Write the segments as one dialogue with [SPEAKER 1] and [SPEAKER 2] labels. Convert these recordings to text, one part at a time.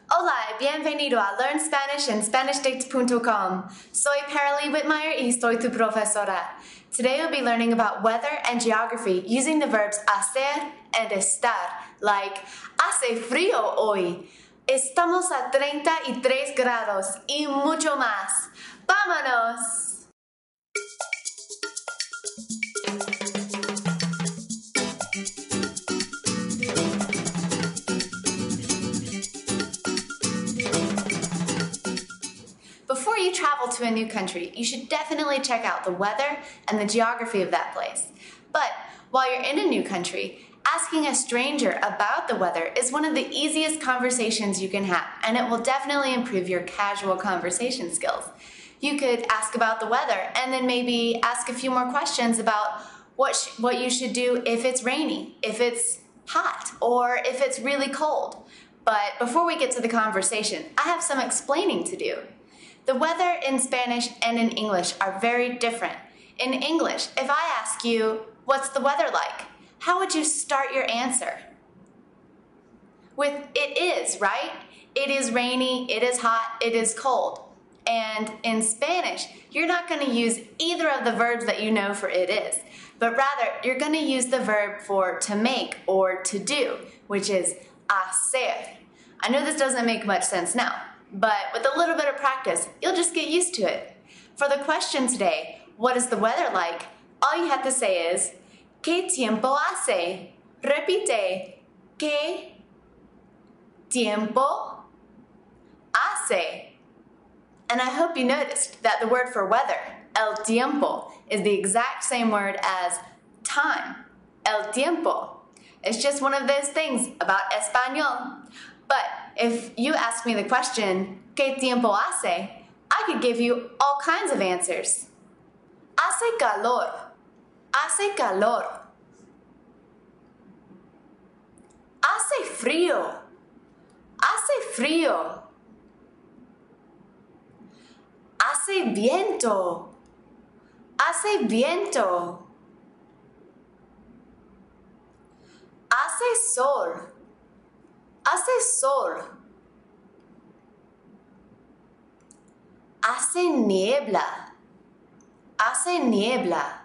[SPEAKER 1] Hola y bienvenido a Learn Spanish en SpanishDict.com. Soy Paralee Whitmire y soy tu profesora. Today we'll be learning about weather and geography using the verbs hacer and estar, like hace frío hoy. Estamos a 33 grados y mucho más. ¡Vámonos! Before you travel to a new country, you should definitely check out the weather and the geography of that place. But while you're in a new country, asking a stranger about the weather is one of the easiest conversations you can have, and it will definitely improve your casual conversation skills. You could ask about the weather and then maybe ask a few more questions about what you should do if it's rainy, if it's hot, or if it's really cold. But before we get to the conversation, I have some explaining to do. The weather in Spanish and in English are very different. In English, if I ask you, what's the weather like? How would you start your answer? With it is, right? It is rainy, it is hot, it is cold. And in Spanish, you're not going to use either of the verbs that you know for it is, but rather you're going to use the verb for to make or to do, which is hacer. I know this doesn't make much sense now, but with a little bit of practice, you'll just get used to it. For the question today, what is the weather like? All you have to say is, ¿Qué tiempo hace? Repite, ¿Qué tiempo hace? And I hope you noticed that the word for weather, el tiempo, is the exact same word as time, el tiempo. It's just one of those things about español. But if you ask me the question, ¿Qué tiempo hace? I could give you all kinds of answers. Hace calor. Hace calor. Hace frío. Hace frío. Hace viento. Hace viento. Hace sol. Hace sol. Hace niebla. Hace niebla.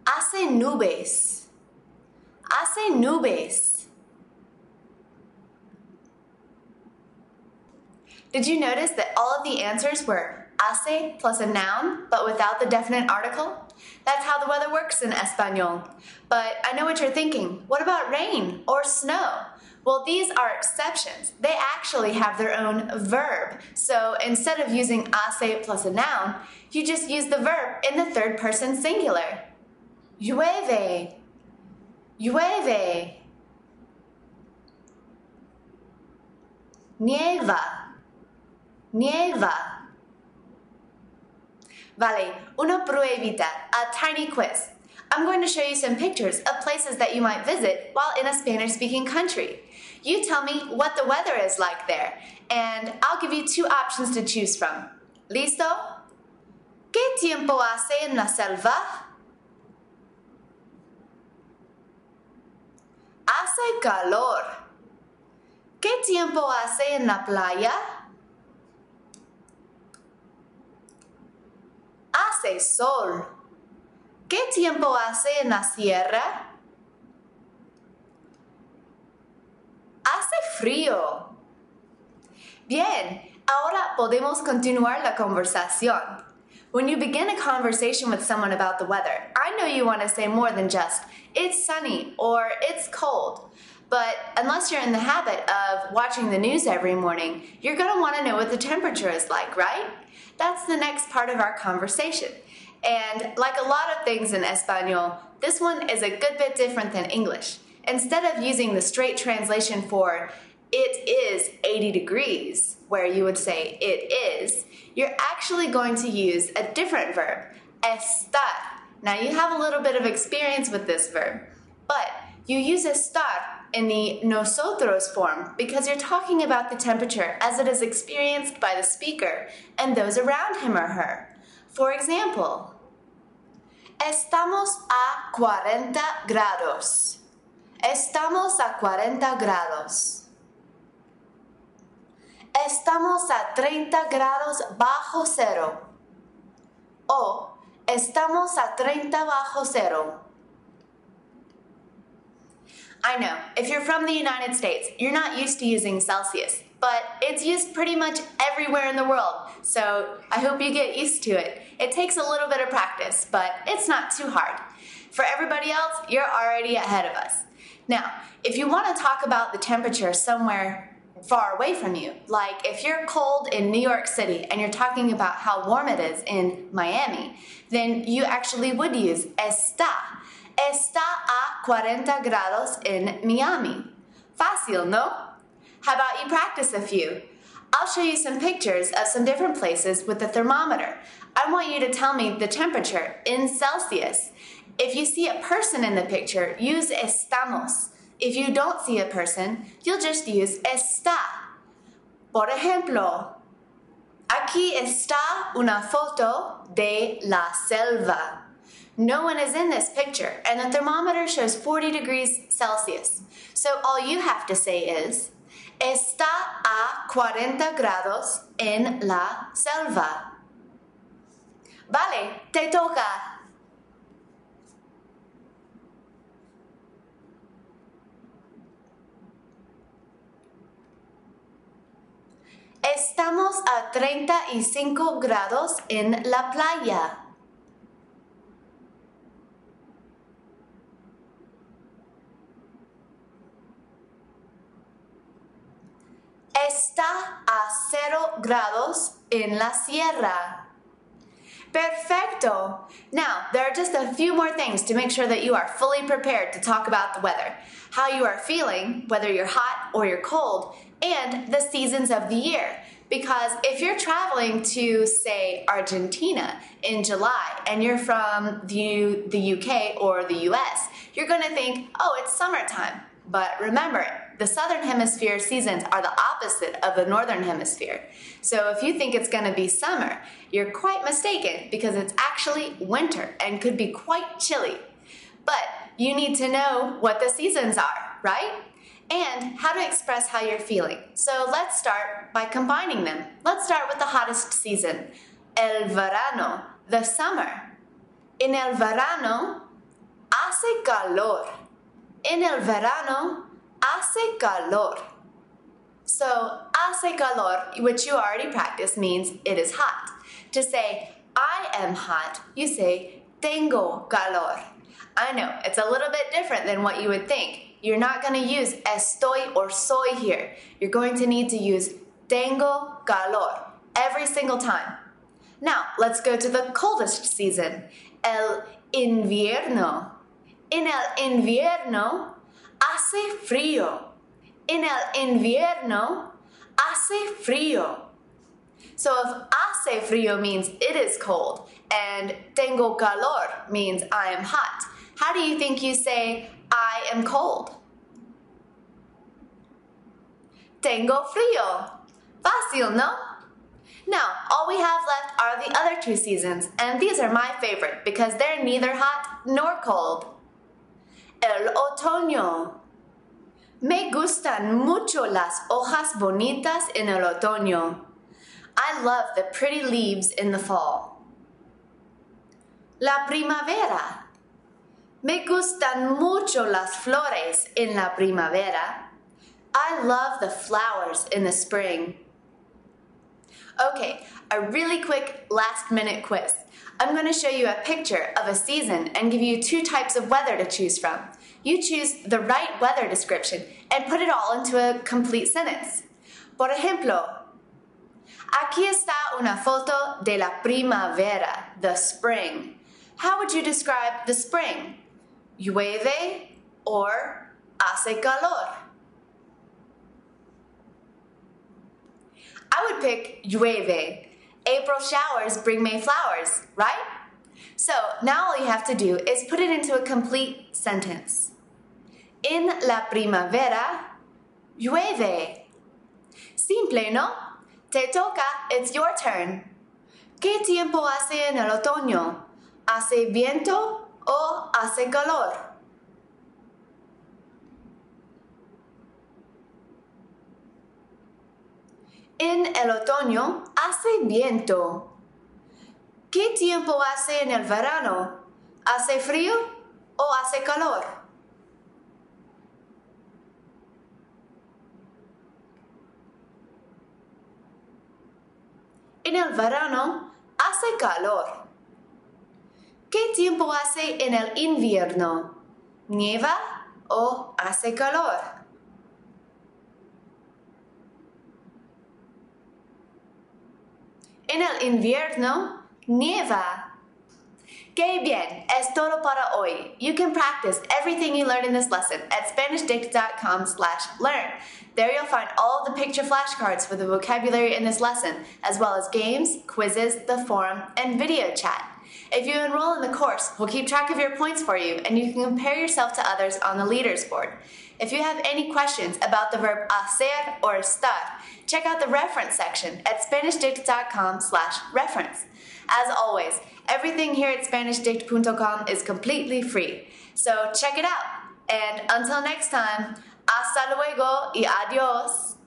[SPEAKER 1] Hace nubes. Hace nubes. Did you notice that all of the answers were hace plus a noun, but without the definite article? That's how the weather works in Espanol. But I know what you're thinking. What about rain or snow? Well, these are exceptions. They actually have their own verb. So instead of using hace plus a noun, you just use the verb in the third person singular. Llueve. Llueve. Nieva. Nieva. Vale, una pruebita, a tiny quiz. I'm going to show you some pictures of places that you might visit while in a Spanish-speaking country. You tell me what the weather is like there, and I'll give you two options to choose from. ¿Listo? ¿Qué tiempo hace en la selva? Hace calor. ¿Qué tiempo hace en la playa? Hace sol. ¿Qué tiempo hace en la sierra? Hace frío. Bien, ahora podemos continuar la conversación. When you begin a conversation with someone about the weather, I know you want to say more than just, it's sunny or it's cold. But unless you're in the habit of watching the news every morning, you're going to want to know what the temperature is like, right? That's the next part of our conversation. And like a lot of things in Espanol, this one is a good bit different than English. Instead of using the straight translation for it is 80 degrees, where you would say it is, you're actually going to use a different verb, estar. Now you have a little bit of experience with this verb, but you use estar in the nosotros form because you're talking about the temperature as it is experienced by the speaker and those around him or her. For example, estamos a 40 grados. Estamos a 40 grados. Estamos a 30 grados bajo cero. O estamos a 30 bajo cero. I know, if you're from the United States, you're not used to using Celsius, but it's used pretty much everywhere in the world, so I hope you get used to it. It takes a little bit of practice, but it's not too hard. For everybody else, you're already ahead of us. Now, if you want to talk about the temperature somewhere far away from you, like if you're cold in New York City and you're talking about how warm it is in Miami, then you actually would use está. Está a 40 grados en Miami. Fácil, no? How about you practice a few? I'll show you some pictures of some different places with the thermometer. I want you to tell me the temperature in Celsius. If you see a person in the picture, use estamos. If you don't see a person, you'll just use está. Por ejemplo, aquí está una foto de la selva. No one is in this picture, and the thermometer shows 40 degrees Celsius. So all you have to say is, está a 40 grados en la selva. Vale, te toca. Estamos a 35 grados en la playa. Está a 0 grados en la sierra. Perfecto! Now, there are just a few more things to make sure that you are fully prepared to talk about the weather, how you are feeling, whether you're hot or you're cold, and the seasons of the year. Because if you're traveling to, say, Argentina in July and you're from the UK or the US, you're going to think, oh, it's summertime. But remember, the Southern Hemisphere seasons are the opposite of the Northern Hemisphere. So if you think it's going to be summer, you're quite mistaken because it's actually winter and could be quite chilly. But you need to know what the seasons are, right? And how to express how you're feeling. So let's start by combining them. Let's start with the hottest season, el verano, the summer. En el verano, hace calor. En el verano, hace calor. So, hace calor, which you already practiced, means it is hot. To say, I am hot, you say, tengo calor. I know, it's a little bit different than what you would think. You're not going to use estoy or soy here. You're going to need to use tengo calor every single time. Now, let's go to the coldest season, el invierno. En el invierno, hace frío. En el invierno, hace frío. So if hace frío means it is cold, and tengo calor means I am hot, how do you think you say I am cold? Tengo frío. Fácil, no? Now, all we have left are the other two seasons, and these are my favorite because they're neither hot nor cold. El otoño. Me gustan mucho las hojas bonitas en el otoño. I love the pretty leaves in the fall. La primavera. Me gustan mucho las flores en la primavera. I love the flowers in the spring. Okay, a really quick last-minute quiz. I'm going to show you a picture of a season and give you two types of weather to choose from. You choose the right weather description and put it all into a complete sentence. Por ejemplo, aquí está una foto de la primavera, the spring. How would you describe the spring? Llueve or hace calor? I would pick llueve. April showers bring May flowers, right? So now all you have to do is put it into a complete sentence. En la primavera, llueve. Simple, ¿no? Te toca, it's your turn. ¿Qué tiempo hace en el otoño? ¿Hace viento o hace calor? En el otoño hace viento. ¿Qué tiempo hace en el verano? ¿Hace frío o hace calor? En el verano hace calor. ¿Qué tiempo hace en el invierno? ¿Nieva o hace calor? En el invierno, nieva. ¡Qué bien! Es todo para hoy. You can practice everything you learned in this lesson at SpanishDict.com/learn. There you'll find all the picture flashcards for the vocabulary in this lesson, as well as games, quizzes, the forum, and video chat. If you enroll in the course, we'll keep track of your points for you, and you can compare yourself to others on the leaders board. If you have any questions about the verb hacer or estar, check out the reference section at SpanishDict.com/reference. As always, everything here at SpanishDict.com is completely free, so check it out. And until next time, hasta luego y adios.